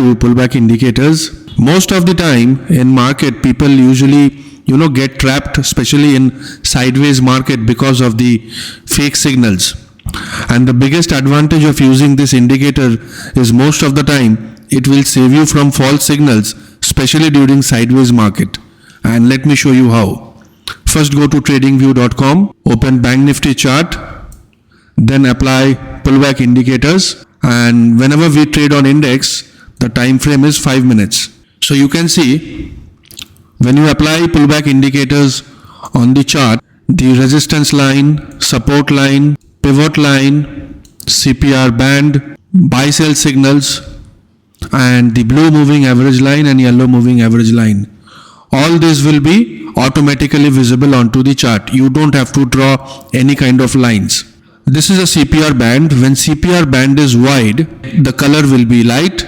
to pullback indicators. Most of the time in market, people usually get trapped, especially in sideways market, because of the fake signals. And the biggest advantage of using this indicator is most of the time it will save you from false signals, especially during sideways market. And let me show you how. First, go to tradingview.com, open Bank Nifty chart, then apply pullback indicators, and whenever we trade on index, the time frame is 5 minutes. So you can see when you apply pullback indicators on the chart, the resistance line, support line, pivot line, CPR band, buy sell signals, and the blue moving average line and yellow moving average line, all this will be automatically visible onto the chart. You don't have to draw any kind of lines. This is a CPR band. When CPR band is wide, the color will be light.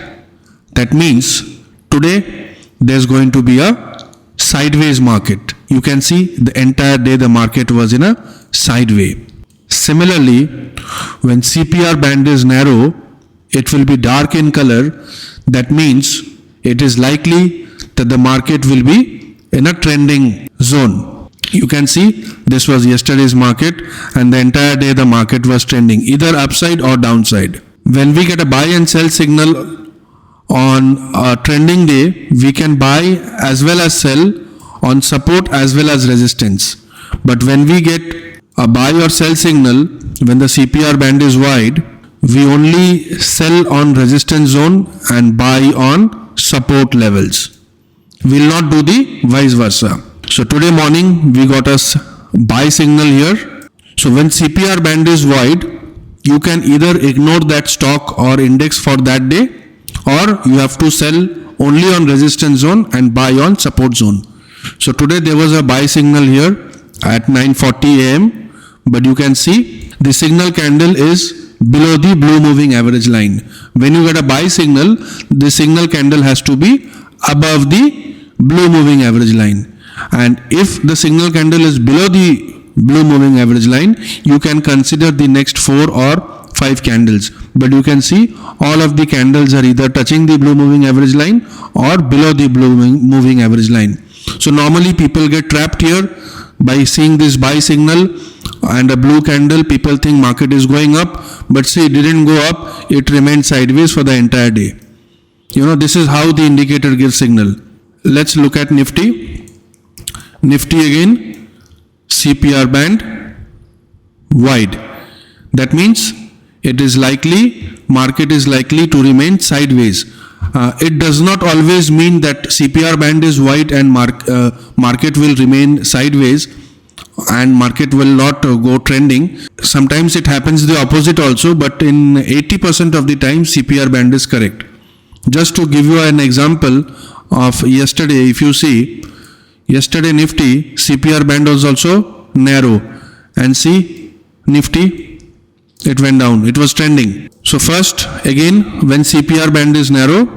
That means today there's going to be a sideways market. You can see the entire day the market was in a sideway. Similarly, when CPR band is narrow, it will be dark in color. That means it is likely that the market will be in a trending zone. You can see this was yesterday's market, and the entire day the market was trending either upside or downside. When we get a buy and sell signal on a trending day, we can buy as well as sell on support as well as resistance. But when we get a buy or sell signal, when the CPR band is wide, we only sell on resistance zone and buy on support levels. We will not do the vice versa. So today morning we got a buy signal here. So when CPR band is wide, you can either ignore that stock or index for that day, or you have to sell only on resistance zone and buy on support zone. So today there was a buy signal here at 9:40 AM, but you can see the signal candle is below the blue moving average line. When you get a buy signal, the signal candle has to be above the blue moving average line. And if the signal candle is below the blue moving average line, you can consider the next 4 or 5 candles. But you can see all of the candles are either touching the blue moving average line or below the blue moving average line. So normally people get trapped here by seeing this buy signal and a blue candle. People think market is going up, but see, it didn't go up, it remained sideways for the entire day. This is how the indicator gives signal. Let's look at Nifty. Nifty again, CPR band wide. That means it is likely, market is likely to remain sideways. It does not always mean that CPR band is wide and market will remain sideways and market will not go trending. Sometimes it happens the opposite also, but in 80% of the time CPR band is correct. Just to give you an example of yesterday, if you see, yesterday Nifty CPR band was also narrow, and see Nifty, it went down, it was trending. So first again, when CPR band is narrow,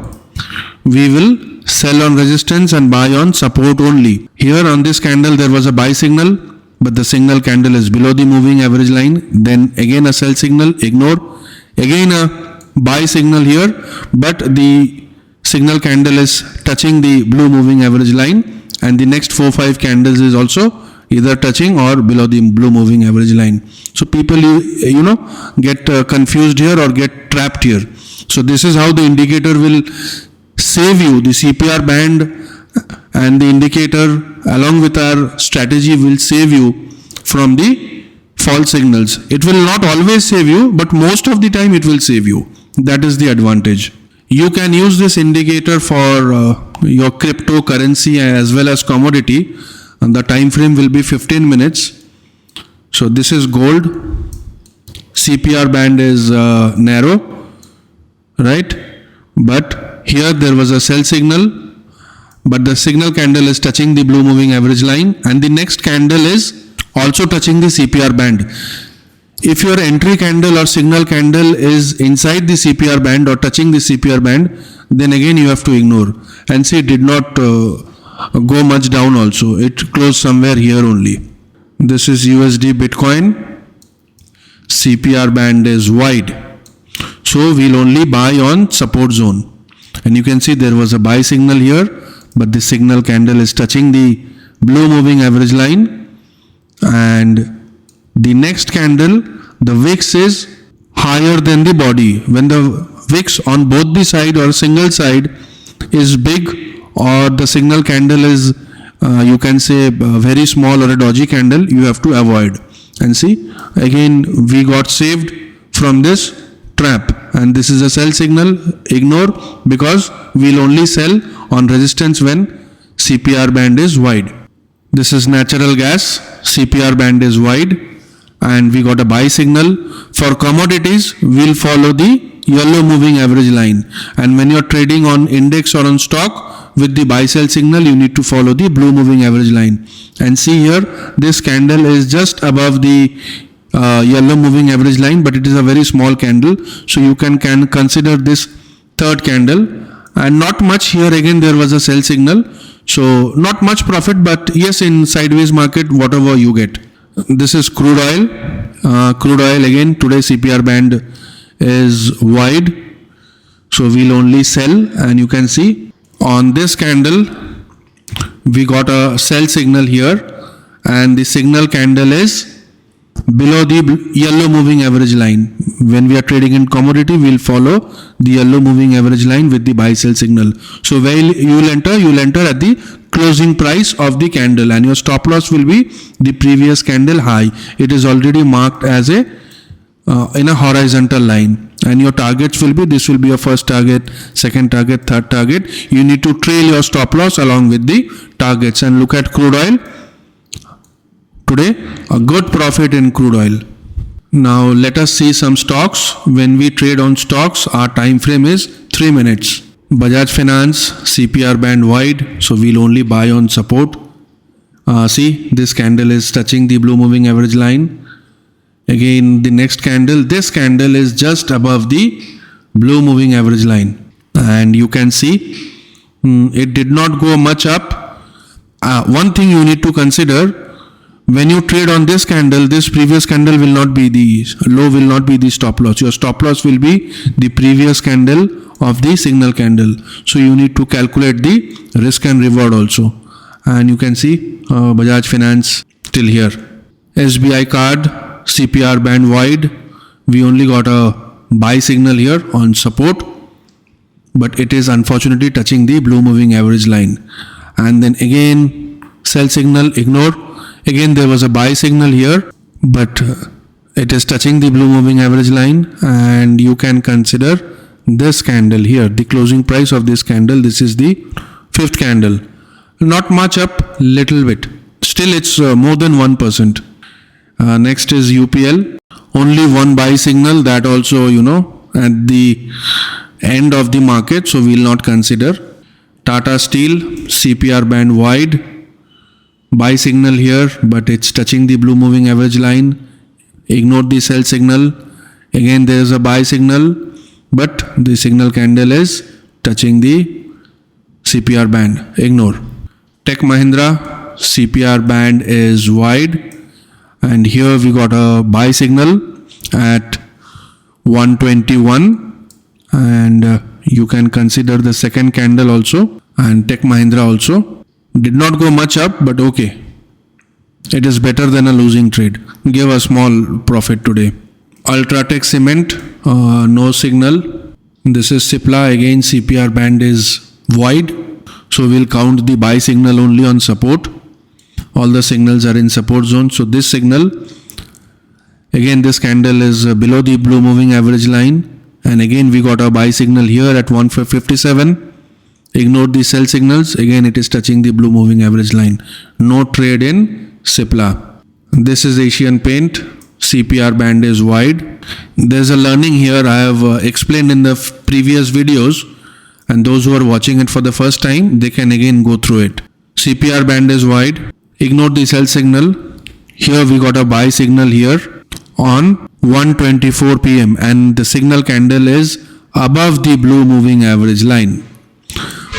we will sell on resistance and buy on support only. Here on this candle there was a buy signal, but the signal candle is below the moving average line. Then again a sell signal, ignore. Again a buy signal here, but the signal candle is touching the blue moving average line, and the next 4-5 candles is also either touching or below the blue moving average line. So people get confused here or get trapped here. So this is how the indicator will save you. The CPR band and the indicator along with our strategy will save you from the false signals. It will not always save you, but most of the time it will save you. That is the advantage. You can use this indicator for your cryptocurrency as well as commodity, and the time frame will be 15 minutes. So this is gold. CPR band is narrow, right? But here there was a sell signal, but the signal candle is touching the blue moving average line, and the next candle is also touching the CPR band. If your entry candle or signal candle is inside the CPR band or touching the CPR band, then again you have to ignore. And see, it did not go much down also. It closed somewhere here only. This is USD Bitcoin. CPR band is wide. So we'll only buy on support zone. And you can see there was a buy signal here, but the signal candle is touching the blue moving average line. And the next candle, the wicks is higher than the body. When the wicks on both the side or single side is big, or the signal candle is you can say very small or a dodgy candle, you have to avoid. And see, again we got saved from this trap, and this is a sell signal. Ignore, because we'll only sell on resistance when CPR band is wide. This is natural gas, CPR band is wide, and we got a buy signal. For commodities, we'll follow the yellow moving average line, and when you're trading on index or on stock with the buy sell signal, you need to follow the blue moving average line. And see here, this candle is just above the yellow moving average line, but it is a very small candle, so you can consider this third candle. And not much here, again there was a sell signal, so not much profit, but yes, in sideways market whatever you get. This is crude oil. Crude oil, again today CPR band is wide, so we'll only sell. And you can see on this candle we got a sell signal here, and the signal candle is below the yellow moving average line. When we are trading in commodity, we'll follow the yellow moving average line with the buy sell signal. So where you will enter at the closing price of the candle, and your stop loss will be the previous candle high. It is already marked as a in a horizontal line, and your targets will be, this will be your first target, second target, third target. You need to trail your stop loss along with the targets. And look at crude oil today, a good profit in crude oil. Now let us see some stocks. When we trade on stocks, our time frame is 3 minutes. Bajaj Finance, CPR band wide, so we'll only buy on support. See, this candle is touching the blue moving average line. Again, the next candle, this candle is just above the blue moving average line, and you can see it did not go much up. One thing you need to consider, when you trade on this candle, this previous candle will not be the low, will not be the stop loss. Your stop loss will be the previous candle of the signal candle. So you need to calculate the risk and reward also. And you can see Bajaj Finance till here. SBI card, CPR band wide. We only got a buy signal here on support, but it is unfortunately touching the blue moving average line. And then again sell signal, ignore. Again there was a buy signal here, but it is touching the blue moving average line. And you can consider this candle here, the closing price of this candle. This is the fifth candle. Not much up, little bit. Still it's more than 1%. Next is UPL. Only one buy signal, that also at the end of the market, so we will not consider. Tata Steel, CPR band wide. Buy signal here, but it's touching the blue moving average line. Ignore the sell signal. Again there is a buy signal, but the signal candle is touching the CPR band. Ignore. Tech Mahindra, CPR band is wide, and here we got a buy signal at 121, and you can consider the second candle also. And Tech Mahindra also did not go much up, but okay, it is better than a losing trade. Give a small profit today. Ultratech Cement, no signal. This is Cipla. Again CPR band is wide, so we'll count the buy signal only on support. All the signals are in support zone. So this signal, again this candle is below the blue moving average line, and again we got a buy signal here at 157. Ignore the sell signals. Again it is touching the blue moving average line. No trade in Cipla. This is Asian Paint. CPR band is wide. There's a learning here I have explained in the previous videos, and those who are watching it for the first time, they can again go through it. CPR band is wide. Ignore the sell signal. Here we got a buy signal here on 1:24 p.m. and the signal candle is above the blue moving average line.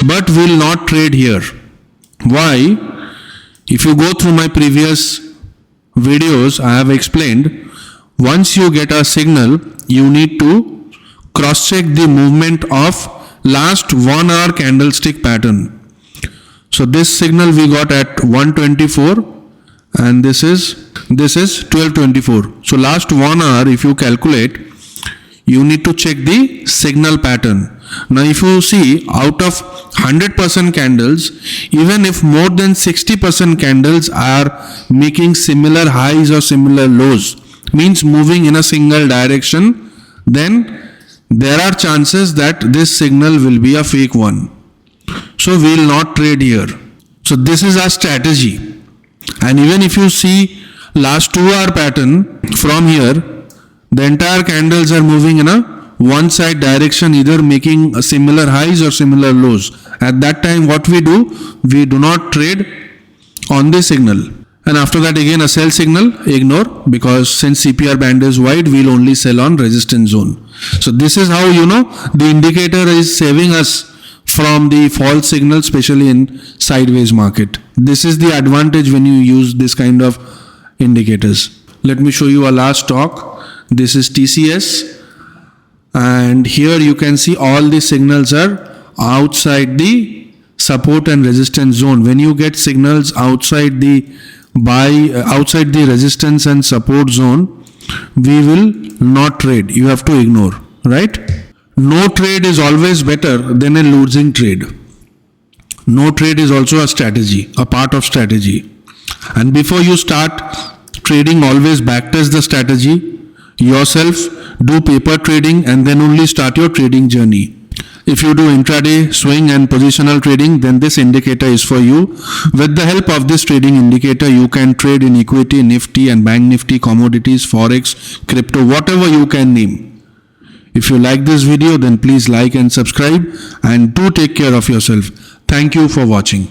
But will not trade here. Why? If you go through my previous videos, I have explained, once you get a signal, you need to cross check the movement of last 1 hour candlestick pattern. So this signal we got at 124 and this is 1224. So last 1 hour, if you calculate, you need to check the signal pattern. Now if you see, out of 100% candles, even if more than 60% candles are making similar highs or similar lows, means moving in a single direction, then there are chances that this signal will be a fake one. So we will not trade here. So this is our strategy. And even if you see last 2 hour pattern from here, the entire candles are moving in a one side direction, either making a similar highs or similar lows. At that time, what we do not trade on this signal. And after that, again a sell signal, ignore, because since CPR band is wide, we'll only sell on resistance zone. So this is how, the indicator is saving us from the false signal, especially in sideways market. This is the advantage when you use this kind of indicators. Let me show you a last stock. This is TCS, and here you can see all the signals are outside the support and resistance zone. When you get signals outside the outside the resistance and support zone, we will not trade. You have to ignore, right? No trade is always better than a losing trade. No trade is also a strategy, a part of strategy. And before you start trading, always backtest the strategy yourself, do paper trading, and then only start your trading journey. If you do intraday, swing and positional trading, then this indicator is for you. With the help of this trading indicator, you can trade in equity, Nifty and Bank Nifty, Commodities, Forex, crypto, whatever you can name. If you like this video, then please like and subscribe, and do take care of yourself. Thank you for watching.